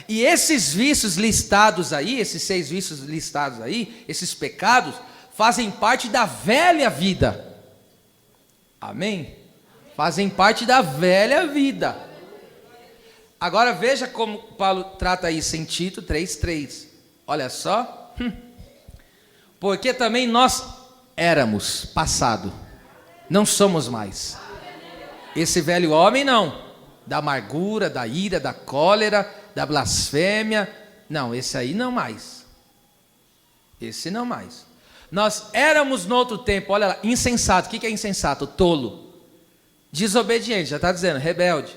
E esses vícios listados aí, esses 6 vícios listados aí, esses pecados, fazem parte da velha vida. Amém? Fazem parte da velha vida. Agora veja como Paulo trata isso em Tito 3:3. Olha só. Porque também nós éramos passado, não somos mais. Esse velho homem não, da amargura, da ira, da cólera, da blasfêmia, não, esse aí não mais. Esse não mais. Nós éramos no outro tempo, olha lá, insensato. O que é insensato? Tolo. Desobediente, já está dizendo, rebelde.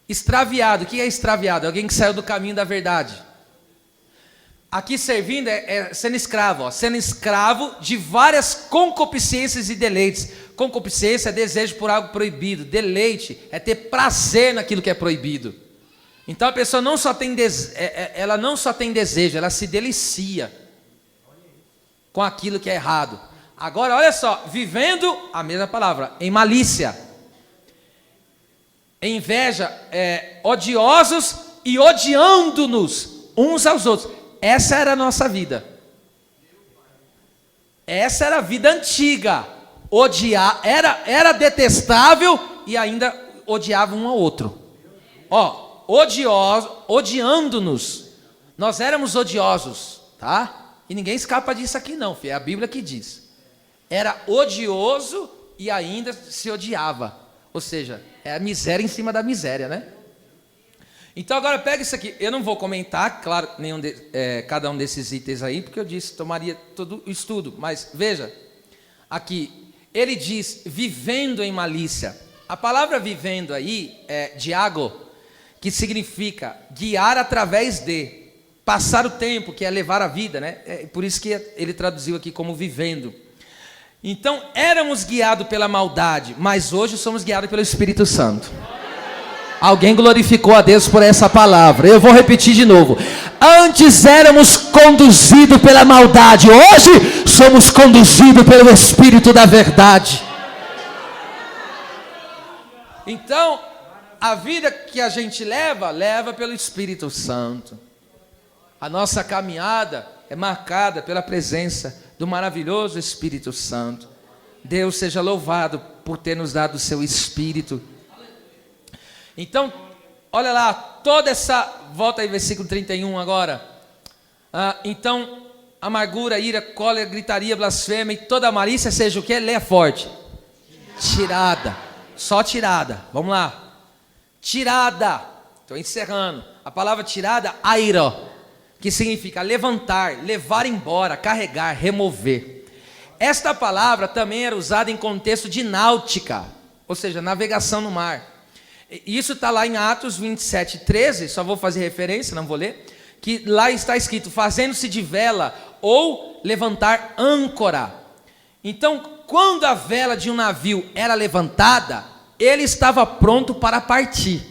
Extraviado. O que é extraviado? Alguém que saiu do caminho da verdade. Aqui servindo sendo escravo, ó, sendo escravo de várias concupiscências e deleites. Concupiscência é desejo por algo proibido. Deleite é ter prazer naquilo que é proibido. Então a pessoa não só tem ela não só tem desejo, ela se delicia com aquilo que é errado. Agora olha só, vivendo a mesma palavra, em malícia, em inveja, odiosos e odiando-nos uns aos outros. Essa era a nossa vida. Essa era a vida antiga. Era detestável e ainda odiava um ao outro. Ó, odiando-nos. Nós éramos odiosos, tá? E ninguém escapa disso aqui não, filho. É a Bíblia que diz. Era odioso e ainda se odiava. Ou seja, é a miséria em cima da miséria, né? Então agora pega isso aqui. Eu não vou comentar, claro, cada um desses itens aí, porque eu disse, tomaria todo o estudo. Mas veja, aqui, ele diz, vivendo em malícia. A palavra vivendo aí é diago, que significa guiar através de, passar o tempo, que é levar a vida, né? É por isso que ele traduziu aqui como vivendo. Então, éramos guiados pela maldade, mas hoje somos guiados pelo Espírito Santo. Alguém glorificou a Deus por essa palavra. Eu vou repetir de novo. Antes éramos conduzidos pela maldade, hoje somos conduzidos pelo Espírito da verdade. Então, a vida que a gente leva pelo Espírito Santo. A nossa caminhada é marcada pela presença do maravilhoso Espírito Santo. Deus seja louvado por ter nos dado o seu Espírito. Então, olha lá, toda essa, volta aí versículo 31 agora. Então, amargura, ira, cólera, gritaria, blasfêmia e toda malícia seja o que? Leia forte. Tirada, só tirada, vamos lá. Tirada, estou encerrando. A palavra tirada, airo, que significa levantar, levar embora, carregar, remover. Esta palavra também era usada em contexto de náutica, ou seja, navegação no mar. Isso está lá em Atos 27:13, só vou fazer referência, não vou ler, que lá está escrito, fazendo-se de vela ou levantar âncora. Então, quando a vela de um navio era levantada, ele estava pronto para partir.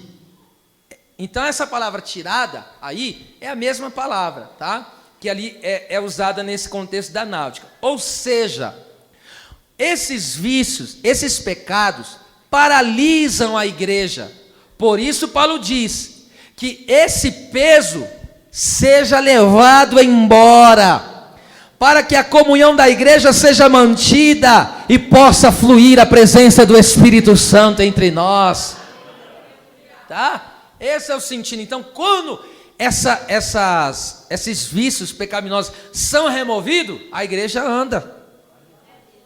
Então essa palavra tirada aí é a mesma palavra, tá? Que ali é usada nesse contexto da náutica. Ou seja, esses vícios, esses pecados paralisam a igreja. Por isso Paulo diz que esse peso seja levado embora, para que a comunhão da igreja seja mantida e possa fluir a presença do Espírito Santo entre nós. Tá? Esse é o sentido. Então, quando esses vícios pecaminosos são removidos, a igreja anda.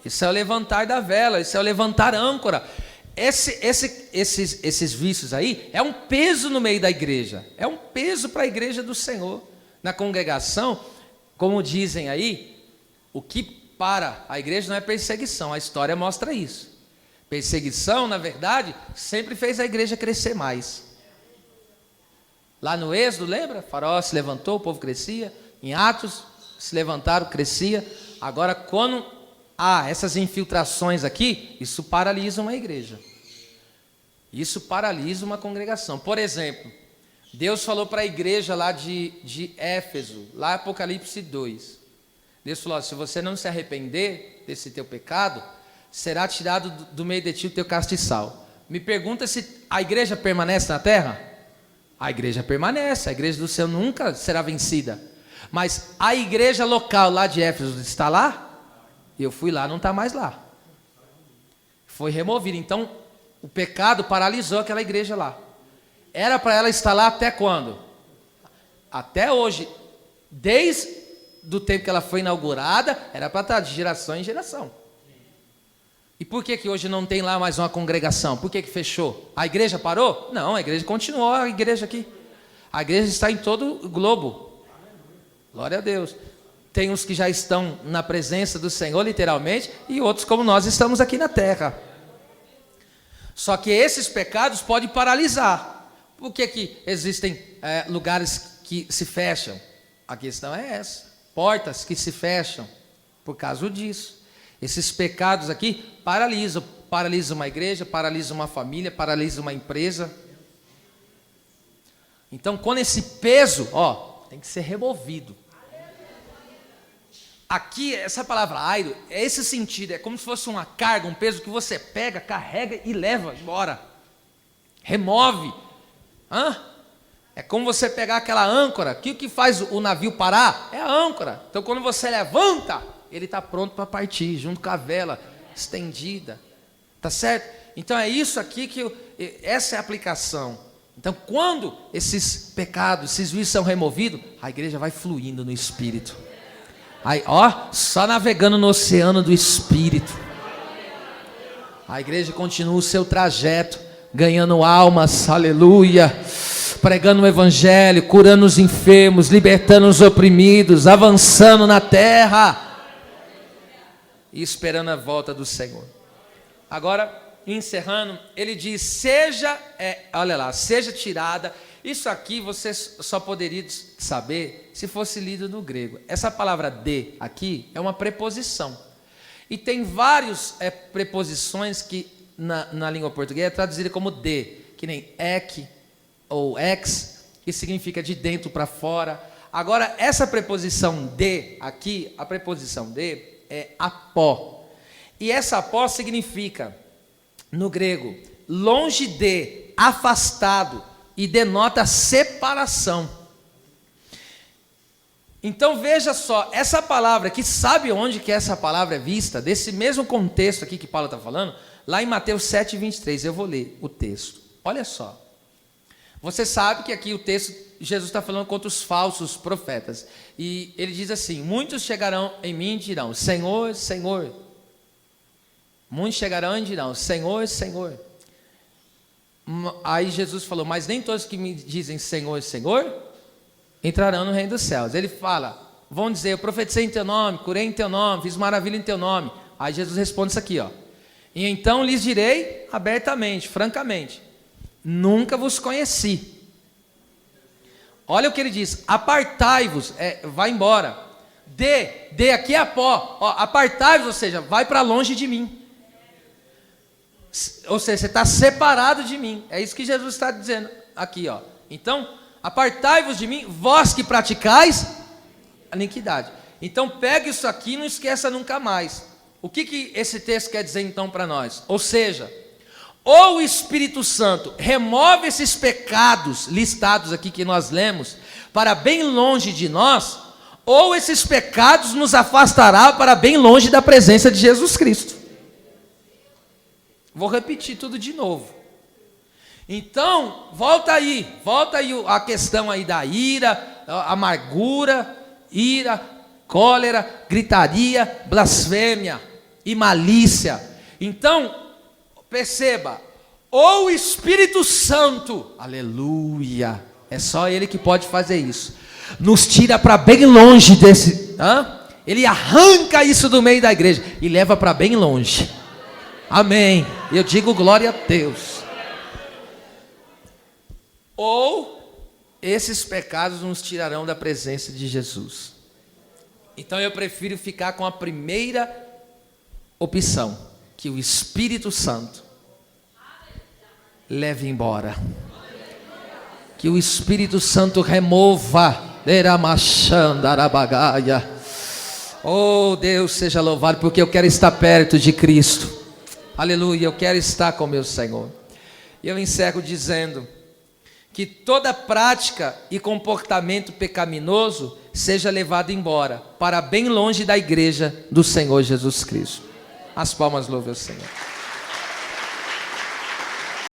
Isso é o levantar da vela, isso é o levantar âncora. Esses vícios aí é um peso no meio da igreja, é um peso para a igreja do Senhor. Na congregação, Como dizem aí, o que para a igreja não é perseguição, a história mostra isso. Perseguição, na verdade, sempre fez a igreja crescer mais. Lá no Êxodo, lembra? Faraó se levantou, o povo crescia. Em Atos, se levantaram, crescia. Agora, quando há essas infiltrações aqui, isso paralisa uma igreja. Isso paralisa uma congregação. Por exemplo, Deus falou para a igreja lá de Éfeso, lá em Apocalipse 2. Deus falou, se você não se arrepender desse teu pecado, será tirado do meio de ti o teu castiçal. Me pergunta se a igreja permanece na terra? A igreja permanece, a igreja do céu nunca será vencida. Mas a igreja local lá de Éfeso está lá? Eu fui lá, não está mais lá. Foi removido. Então, o pecado paralisou aquela igreja lá. Era para ela estar lá até quando? Até hoje. Desde o tempo que ela foi inaugurada, era para estar de geração em geração. E por que hoje não tem lá mais uma congregação? Por que fechou? A igreja parou? Não, a igreja continuou, a igreja aqui. A igreja está em todo o globo. Glória a Deus. Tem uns que já estão na presença do Senhor, literalmente, e outros como nós estamos aqui na terra. Só que esses pecados podem paralisar. Por que existem lugares que se fecham? A questão é essa. Portas que se fecham por causa disso. Esses pecados aqui paralisam uma igreja, paralisam uma família, paralisam uma empresa. Então, quando esse peso, tem que ser removido. Aqui, essa palavra aido, é esse sentido, é como se fosse uma carga, um peso que você pega, carrega e leva embora. Remove. É como você pegar aquela âncora, que o que faz o navio parar é a âncora. Então, quando você levanta, ele está pronto para partir, junto com a vela estendida. Tá certo? Então, é isso aqui essa é a aplicação. Então, quando esses pecados, esses vícios são removidos, a igreja vai fluindo no Espírito. Aí, só navegando no oceano do Espírito. A igreja continua o seu trajeto, ganhando almas, aleluia, pregando o Evangelho, curando os enfermos, libertando os oprimidos, avançando na terra e esperando a volta do Senhor. Agora, encerrando, ele diz, seja tirada. Isso aqui você só poderia saber se fosse lido no grego. Essa palavra de aqui é uma preposição. E tem várias preposições que na língua portuguesa é traduzida como de, que nem ek ou ex, que significa de dentro para fora. Agora, essa preposição de aqui, a preposição de é apó. E essa apó significa, no grego, longe de, afastado, e denota separação. Então veja só, essa palavra aqui, sabe onde que essa palavra é vista? Desse mesmo contexto aqui que Paulo está falando, lá em Mateus 7:23, eu vou ler o texto. Olha só, você sabe que aqui o texto, Jesus está falando contra os falsos profetas, e ele diz assim, muitos chegarão em mim e dirão, Senhor, Senhor. Muitos chegarão e dirão, Senhor, Senhor. Aí Jesus falou, mas nem todos que me dizem Senhor, Senhor, entrarão no reino dos céus. Ele fala, vão dizer, eu profetizei em teu nome, curei em teu nome, fiz maravilha em teu nome. Aí Jesus responde isso aqui, e então lhes direi abertamente, francamente, nunca vos conheci. Olha o que ele diz, apartai-vos, vai embora. De aqui é pó, apartai-vos, ou seja, vai para longe de mim. Ou seja, você está separado de mim. É isso que Jesus está dizendo aqui, Então, apartai-vos de mim, vós que praticais a iniquidade. Então, pegue isso aqui e não esqueça nunca mais. O que esse texto quer dizer então para nós? Ou seja, ou o Espírito Santo remove esses pecados listados aqui que nós lemos para bem longe de nós, ou esses pecados nos afastará para bem longe da presença de Jesus Cristo. Vou repetir tudo de novo. Então, volta aí a questão aí da ira, amargura, ira, cólera, gritaria, blasfêmia e malícia. Então, perceba, ou o Espírito Santo, aleluia, é só Ele que pode fazer isso, nos tira para bem longe Ele arranca isso do meio da igreja e leva para bem longe. Amém. Eu digo glória a Deus. Ou esses pecados nos tirarão da presença de Jesus. Então eu prefiro ficar com a primeira opção, que o Espírito Santo leve embora. Que o Espírito Santo remova. Oh, Deus seja louvado, porque eu quero estar perto de Cristo. Aleluia, eu quero estar com meu Senhor. E eu encerro dizendo que toda prática e comportamento pecaminoso seja levado embora, para bem longe da igreja do Senhor Jesus Cristo. As palmas louvem o Senhor.